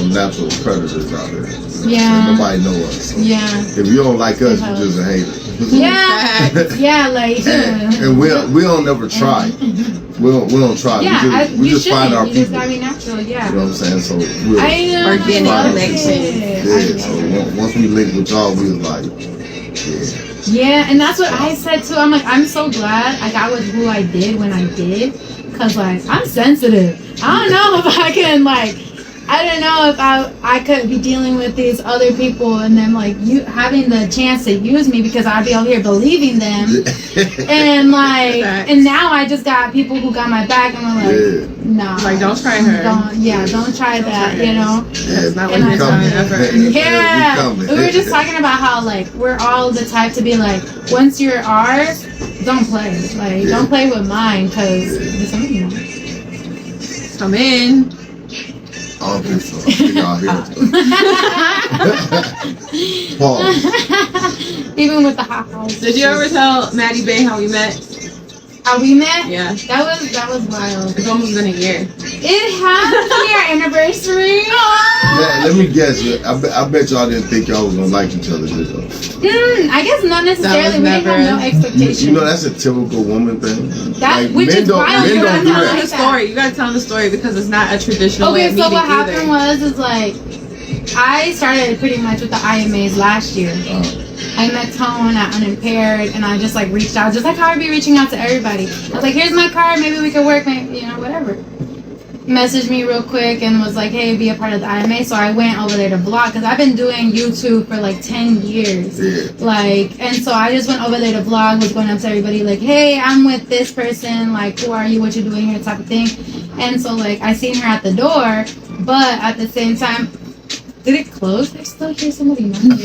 natural predators out there. Yeah. Nobody know us. So Yeah. if you don't like us, you're just a hater. Yeah. Yeah, like and we don't never try. We don't try. yeah, we you just find our shouldn't. You just people. gotta be natural, yeah. You know what I'm saying? So we're I know. Organic I love connection. it. yeah. So once we linked with y'all, we was like, Yeah, and that's what I said too. I'm like, I'm so glad I got with who I did when I did, cause like I'm sensitive. I don't know if I can like, I don't know if I could be dealing with these other people and then like you having the chance to use me because I'd be out here believing them, and like, and now I just got people who got my back and we're like, nah, Like, don't try her. Don't try that, you know. That's not what And you're I talking love about. Yeah, we were just talking about how like we're all the type to be like, once you're ours, don't play. Like, don't play with mine because something. Come in. I don't think so. I think y'all hear Pause. Even with the hot house. Did you ever tell MadiBlocBay how we met? How we met? Yeah. That was wild. It's almost been a year. It has been our anniversary. Yeah, let me guess. I bet y'all didn't think y'all was gonna like each other, did y'all? I guess not necessarily. We didn't have no expectation. You know that's a typical woman thing. Which is wild. Men You don't gotta do tell that. the story. You gotta tell the story because it's not a traditional way Okay, of so meeting what happened either. was like I started pretty much with the IMAs last year. I met Tone at Unimpaired and I just like reached out, just like how I'd be reaching out to everybody. I was like, here's my card, maybe we could work, maybe, you know, whatever. Messaged me real quick and was like, hey, be a part of the IMA. So I went over there to vlog because I've been doing YouTube for like 10 years. Yeah. Like, and so I just went over there to vlog, was going up to everybody like, hey, I'm with this person, like, who are you, what you doing here, type of thing. And so like I seen her at the door, but at the same time, did it close? I still hear somebody knocking.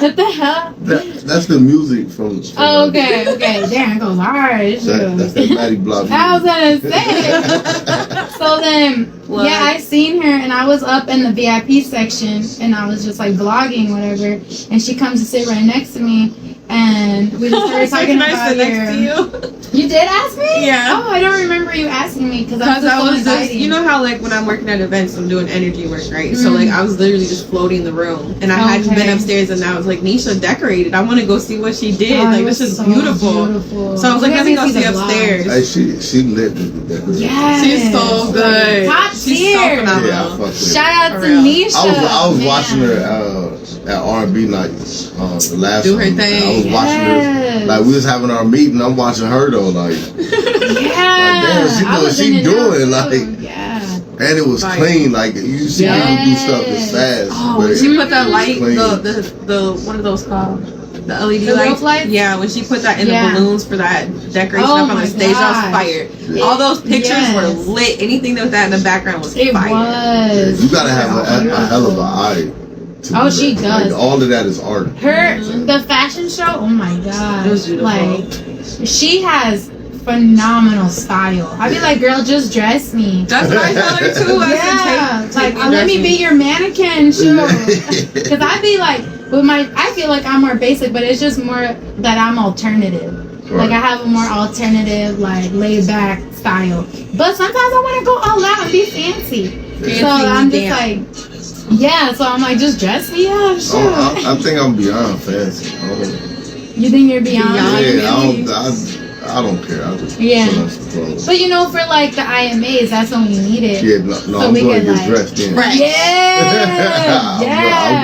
What the hell? That's the music from Oh, okay. Damn, it goes hard. that's that Madi Bloc I was Musiq. gonna say. So then, yeah, I seen her and I was up in the VIP section and I was just like vlogging, whatever. And she comes to sit right next to me and we just started talking Can I about sit next to your. you? You did ask me? Yeah. Oh, I don't remember you asking me because Because I was just, inviting. you know how like when I'm working at events, I'm doing energy work, right? So like I was literally just floating the room, and I hadn't been upstairs, and I was like, Nisha decorated. I want to go see what she did. Oh, like it this was is so beautiful. So I was like, let me go see upstairs. Hey, she lit with the decoration. Yes. She's so good. Top She's tier. so phenomenal. Yeah, I fuck with her. Shout out For to real. Nisha. I was man. watching her at R&B night, the last Do her one. thing. I was watching her, like we was having our meeting. I'm watching her though, like Yeah. damn, she doing like, yeah. and it was Like, clean. Like you see people do stuff that's fast. Oh, but when she put that light, clean. the what are those called? The LED The lights? roof lights? Yeah, when she put that in the balloons for that decoration Oh up on my the stage, that was gosh. fire. Yeah. All those pictures Yes. were lit. Anything that was that in the background was It fire. was. You gotta have a hell of an eye. To Oh, do she that. does. Like, all of that is art. The fashion show, oh my god. It was beautiful. Like, she has phenomenal style. I'd be like, girl, just dress me. That's what I tell her too. I Yeah, said, take like me let me dressing. be your mannequin shoe. Because I'd be like, I feel like I'm more basic, but it's just more that I'm alternative. Like I have a more alternative, like laid back style. But sometimes I want to go all out and be fancy. So I'm just like, yeah. So I'm like, just dress me up. Sure. I think I'm beyond fancy. You think you're beyond? Yeah, I don't care. I just put on some clothes. But you know, for like the IMAs, that's when we need it. Yeah, no, so I'm going to get dressed in. Right. Yeah.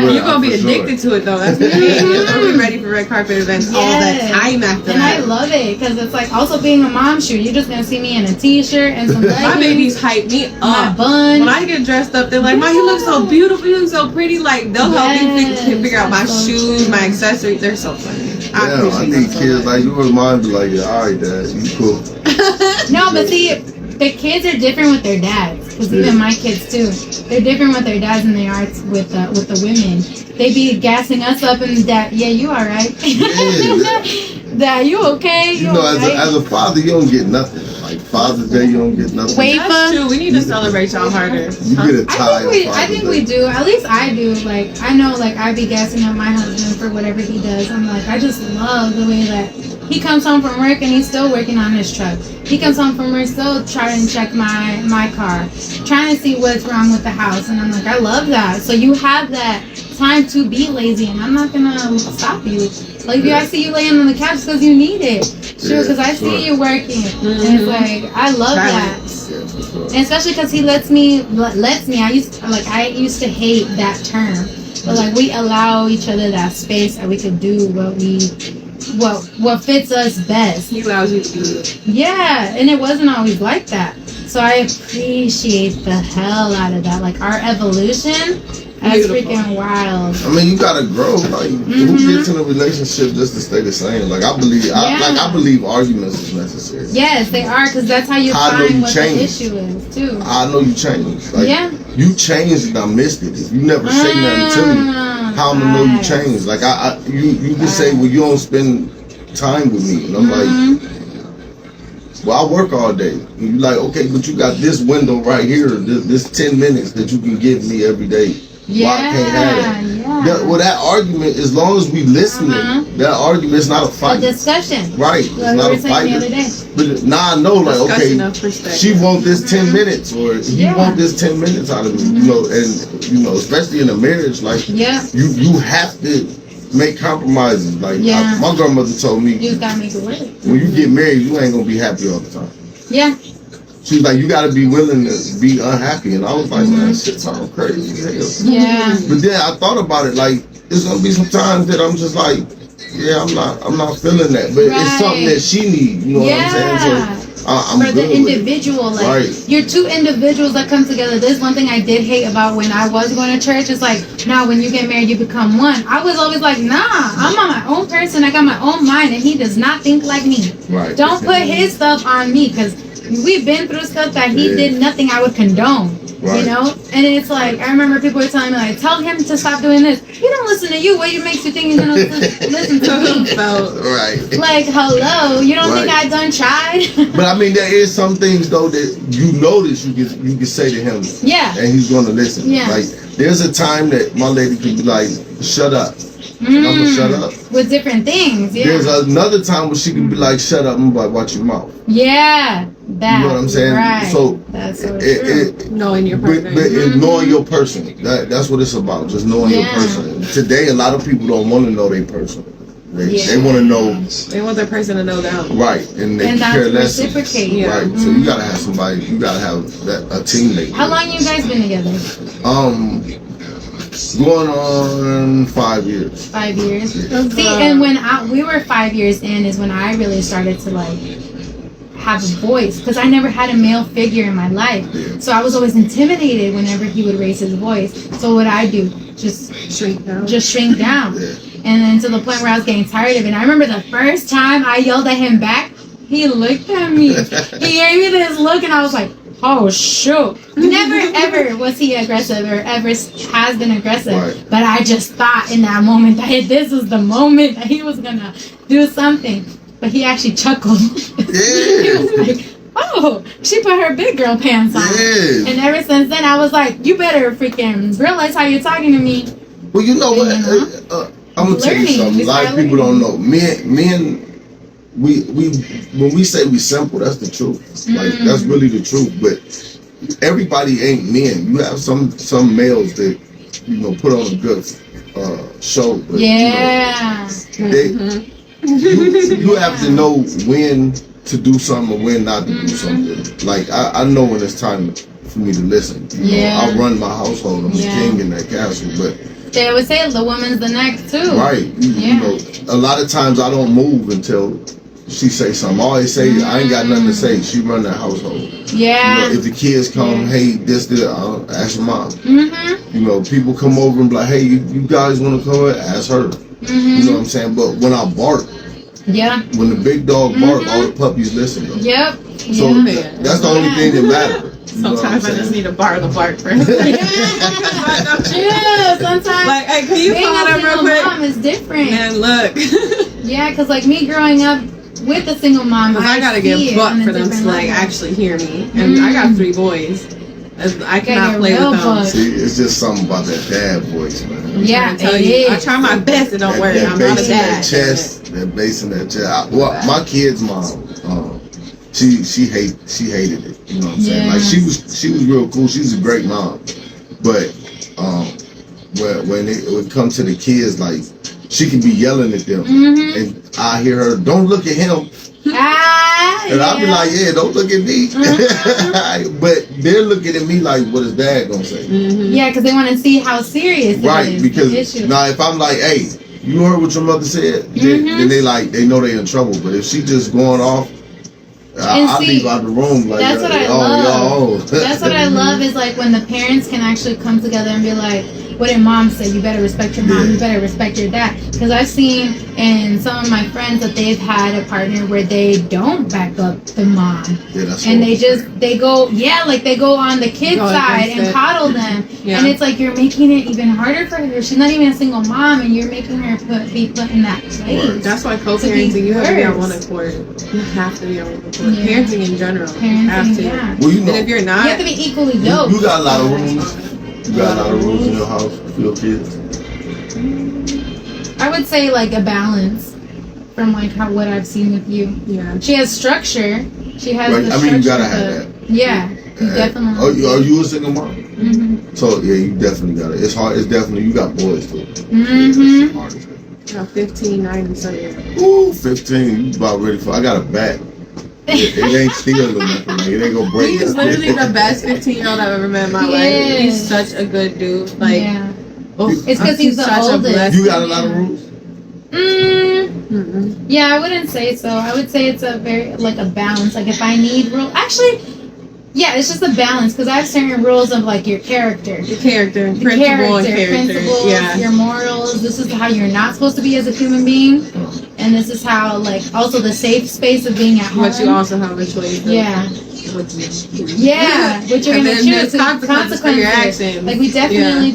You're going to be addicted to it though. That's the thing. You're going to be ready for red carpet events all the time after and that. I love it because it's like also being a mom shoot. You're just going to see me in a t-shirt and some leggings. My babies hype me up. My bun. When I get dressed up, they're like, "Ma, you look so beautiful. You look so pretty." Like they'll help me figure out my shoes, my accessories. They're so funny. I need kids like you. Mine be like, yeah, all right, Dad, you cool. No, but see, the kids are different with their dads. Because even my kids too, they're different with their dads than they are with the women. They be gassing us up and that, yeah, you all right? That you okay? You know, as a father, you don't get nothing. Like Father's Day, you don't get nothing. That's true. We need to celebrate y'all harder. You get a tie. I think we do. At least I do. Like I know, like I be gassing up my husband for whatever he does. I'm like, I just love the way that he comes home from work and he's still working on his truck. He comes home from work, still trying to check my car, trying to see what's wrong with the house. And I'm like, I love that. So you have that time to be lazy, and I'm not gonna stop you. Like if I see you laying on the couch because you need it. Sure, because I see you working. And it's like, I love that. And especially because he lets me. I used to hate that term, but like we allow each other that space that we could do what fits us best. He allows you to do it. Yeah, and it wasn't always like that. So I appreciate the hell out of that. Like our evolution. That's freaking wild. I mean, you gotta grow. Like, who gets in a relationship just to stay the same? Like, I believe arguments is necessary. Yes, they are, because that's how you find what the issue is, too. I know you changed. Like, you changed and I missed it. If you never say nothing to me, how am I know you changed? Like, you can say, well, you don't spend time with me. And I'm like, well, I work all day. And you're like, okay, but you got this window right here, this 10 minutes that you can give me every day. Why I can't have that? Well, that argument, as long as we listening, that argument is not a fight. A discussion. Right. It's not a fight. But now I know, like, okay, she want this 10 minutes, or he want this 10 minutes out of me. You know, and, you know, especially in a marriage, like, you have to make compromises. Like, my grandmother told me, you gotta make it work. When you get married, you ain't gonna be happy all the time. Yeah. She's like, you gotta be willing to be unhappy. And I was like, man, shit sounds crazy as hell. Yeah. But then I thought about it, like, there's gonna be some times that I'm just like, yeah, I'm not feeling that. But it's something that she needs, you know what I'm saying? So I'm for the individual, like you're two individuals that come together. There's one thing I did hate about when I was going to church. It's like, now when you get married, you become one. I was always like, nah, I'm on my own person. I got my own mind, and he does not think like me. Right. Don't put his stuff on me, because we've been through stuff that he did nothing I would condone. Right. You know? And it's like, I remember people were telling me, like, tell him to stop doing this. He don't listen to you. What makes you think he's going to listen to me? Right. Like, hello? You don't think I done tried? But I mean, there is some things, though, that you notice you can say to him. Yeah. And he's going to listen. Yeah. Like, there's a time that my lady can be like, shut up. And I'm going to shut up. With different things, yeah. There's another time where she can be like, shut up and watch your mouth. Yeah. That, you know what I'm saying? Right. So that's so true. Knowing your person. But knowing your person. That's what it's about. Just knowing your person. Today, a lot of people don't want to know their person. They want to know. They want their person to know them. Right. And they care less. Reciprocate. Right. So you gotta have somebody. You gotta have a teammate. How long you guys been together? Going on 5 years. 5 years. Yeah. See, and when we were 5 years in is when I really started to like have a voice, because I never had a male figure in my life. Yeah. So I was always intimidated whenever he would raise his voice. So what I do, just shrink down. Yeah. And then to the point where I was getting tired of it. And I remember the first time I yelled at him back, he looked at me. He gave me this look, and I was like, oh, shoot. Never, ever was he aggressive or ever has been aggressive. Right. But I just thought in that moment that this was the moment that he was going to do something. But he actually chuckled. He was like, oh, she put her big girl pants on. And ever since then, I was like, you better freaking realize how you're talking to me. Well, you know what? I'm gonna tell you something. A lot of people don't know. Men, we when we say we simple, that's the truth. Like that's really the truth. But everybody ain't men. You have some males that put on a good show. But, you have to know when to do something or when not to do something. Like I know when it's time for me to listen. I run my household. I'm the king in that castle. But they would say the woman's the next too. Right. You know, a lot of times I don't move until she say something. I always say I ain't got nothing to say. She run that household. Yeah. If the kids come, hey, this, I'll ask your mom. People come over and be like, hey, you guys want to come over? Ask her. You know what I'm saying? But when I bark, when the big dog bark, all the puppies listen. So that's the only thing that matters. Sometimes I just need a bark first. Sometimes. Like, hey, can you call them real quick? Mom is different. Man, look. Because like me growing up with a single mom, I gotta get buck for them to like actually hear me, and I got 3 boys. I cannot play with them. See, it's just something about that dad voice, man. I try my best. It don't work. I'm not a dad. That bass in that chest. My kid's mom, she hated it. You know what I'm saying? Like she was real cool. She was a great mom, but when it would come to the kids, like she can be yelling at them, and I hear her, "Don't look at him." And I'll be like, yeah, don't look at me. But they're looking at me like, what is dad gonna say? Yeah, because they want to see how serious it is. Because now if I'm like, hey, you heard what your mother said, then they know they in trouble. But if she just going off, I'll leave out the room. Like, that's what I love. That's what I love is like when the parents can actually come together and be like, what did mom say? You better respect your mom. You better respect your dad. Because I've seen in some of my friends that they've had a partner where they don't back up the mom. And they go on the kid's side and coddle them. And it's like you're making it even harder for her. She's not even a single mom, and you're making her be put in that place. That's why co-parenting, you have to be on one accord. You have to be on one accord. Parenting in general. You have to. Well, and if you're not, you have to be equally dope. You got a lot of rooms. You got a lot of rules in your house for your kids? I would say like a balance from like what I've seen with you. Yeah. She has structure. She has the structure. You gotta have that. Yeah. You definitely. Are you a single mom? So yeah, you definitely got it. It's hard. It's definitely, you got boys too. It's hard as hell. 15, 9, and 7. Ooh, 15. You about ready for? I got a bat. It ain't steel or nothing. It ain't gonna break. He's literally the best 15-year-old I've ever met in my life. He's such a good dude. Like, it's because he's the oldest. You got a lot of rules? Yeah, I wouldn't say so. I would say it's a very like a balance. Like if I need rules, actually, yeah, it's just a balance because I have certain rules of like your character, principles, your morals. This is how you're not supposed to be as a human being. And this is how, like, also the safe space of being at home. But you also have a choice. What you're going to choose. Consequences for your actions. Like, we definitely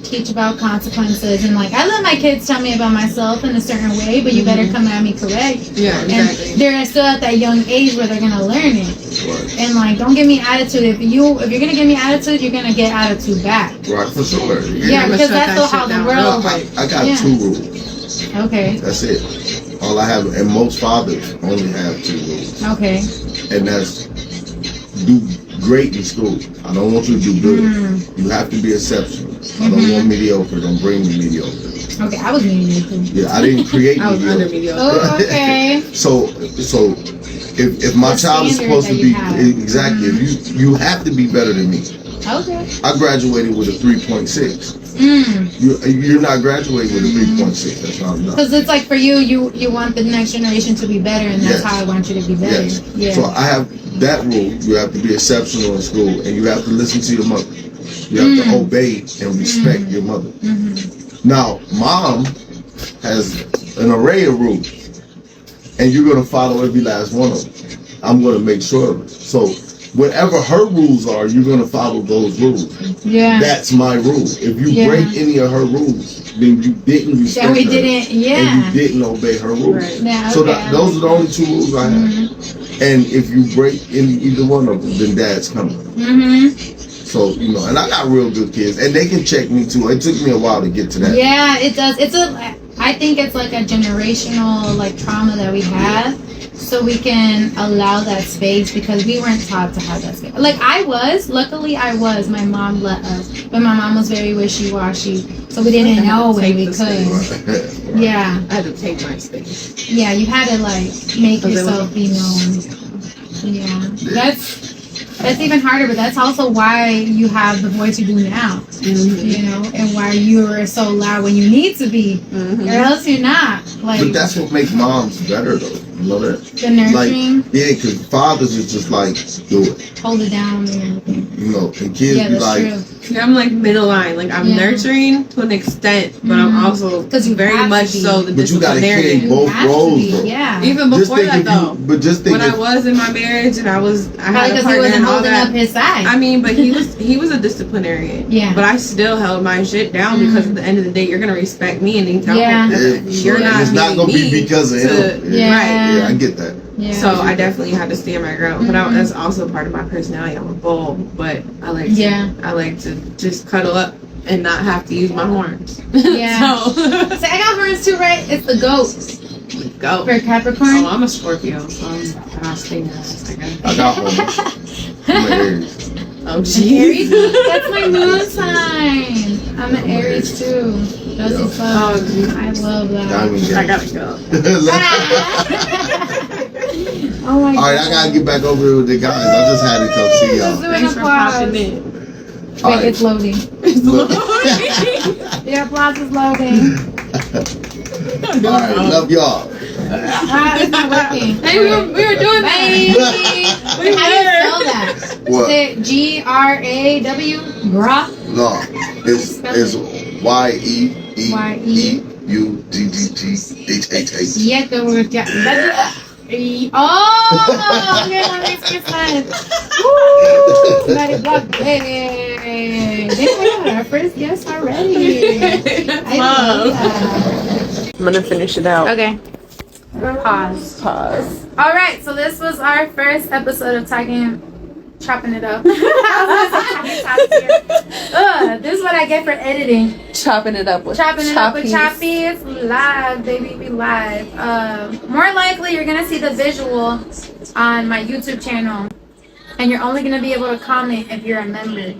teach about consequences. And, like, I let my kids tell me about myself in a certain way, but you better come at me correct. Yeah, exactly. And they're still at that young age where they're going to learn it. And, like, don't give me attitude. If you're going to give me attitude, you're going to get attitude back. Right, for sure. Yeah, because that's how the world... I got 2 rules. Okay. That's it. All I have, and most fathers only have 2 rules. Okay. And that's do great in school. I don't want you to do good. You have to be exceptional. I don't want mediocre. Don't bring me mediocre. Okay, I was mediocre. Yeah, I didn't create mediocre. I was under mediocre. Oh, okay. So if my child is supposed to be exactly, if you have to be better than me. Okay. I graduated with a 3.6. You're not graduating with a 3.6. That's not enough. Because it's like for you want the next generation to be better, and that's how I want you to be better. Yes. Yeah. So I have that rule. You have to be exceptional in school, and you have to listen to your mother. You have to obey and respect your mother. Now, mom has an array of rules, and you're going to follow every last one of them. I'm going to make sure of it. So whatever her rules are, you're going to follow those rules. Yeah. That's my rule. If you break any of her rules, then you didn't respect her. And you didn't obey her rules. Right. Yeah, so those are the only 2 rules I have. And if you break any either one of them, then dad's coming. So, you know, and I got real good kids, and they can check me too. It took me a while to get to that. Yeah, it does. I think it's like a generational like trauma that we have, so we can allow that space because we weren't taught to have that space. Like luckily I was. My mom let us, but my mom was very wishy-washy, so we didn't know when we could. Yeah, I had to take my space. yeah, you had to like make yourself be known. Yeah, that's even harder, but that's also why you have the voice you do now. You know, and why you are so loud when you need to be, or else you're not. Like, but that's what makes moms better, though. You know that? The nurturing. Like, yeah, because fathers is just like, do it. Hold it down and everything. You know, and kids be like, true. I'm like middle line. Like I'm nurturing to an extent, but I'm also very much so the but you gotta carry disciplinarian. both roles, though. Yeah. Even before that, though. But just think when I was in my marriage and I had a because partner he wasn't and all holding that. up his side. I mean, but he was a disciplinarian. Yeah. But I still held my shit down because at the end of the day, you're gonna respect me and then tell me that you're not. It's not gonna be because of him. Right. Yeah, I get that. Yeah. So I definitely had to stand my ground, but that's also part of my personality. I'm a bull, but I like to just cuddle up and not have to use my horns. Yeah. So I got horns too, right? It's the goat. Go for Capricorn. Oh, I'm a Scorpio, so I'll stay nice. I got horns. I'm an Aries. Oh, jeez. That's my moon sign. I'm an Aries too. That's what's up. I love that. I gotta go. Oh my god. Alright, I gotta get back over here with the guys. I just had to come see y'all. Thanks for popping in. Wait, Right. it's loading. It's loading. The applause is loading. Alright, love y'all. It's not working. Hey, we were doing that. How do you spell that? What? Is it G-R-A-W? Gra? No, it's YEEUGGTHHH. Yeah, the word. Oh, okay, that makes sense. Woo! MadiBlocBay. Didn't we have our first guest already? I love that. I'm gonna finish it out. Okay. Pause. All right, so this was our first episode of chopping it up. This is what I get for editing. Chopping it up with Chapis. Live, baby, we live. More likely, you're gonna see the visual on my YouTube channel, and you're only gonna be able to comment if you're a member.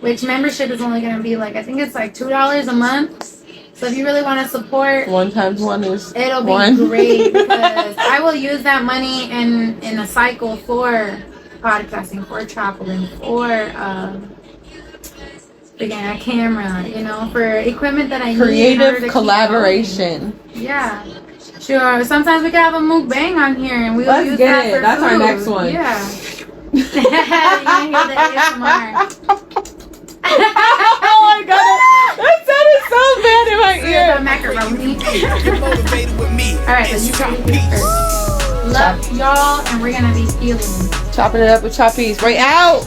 Which membership is only gonna be like, I think it's like $2 a month. So if you really want to support, 1 times 1 is it'll be 1. great because I will use that money in a cycle for podcasting, for traveling, for again a camera, you know, for equipment that I need. Creative collaboration. Yeah, sure. Sometimes we can have a mukbang on here, and we'll Let's use get that it. for That's food. our next one. Yeah. You can hear the ASMR. Oh my god, that sounded so bad in my ear. The macaroni. Alright, let's try first. Love y'all, and we're gonna be healing. Chopping it up with Chapis. Right out.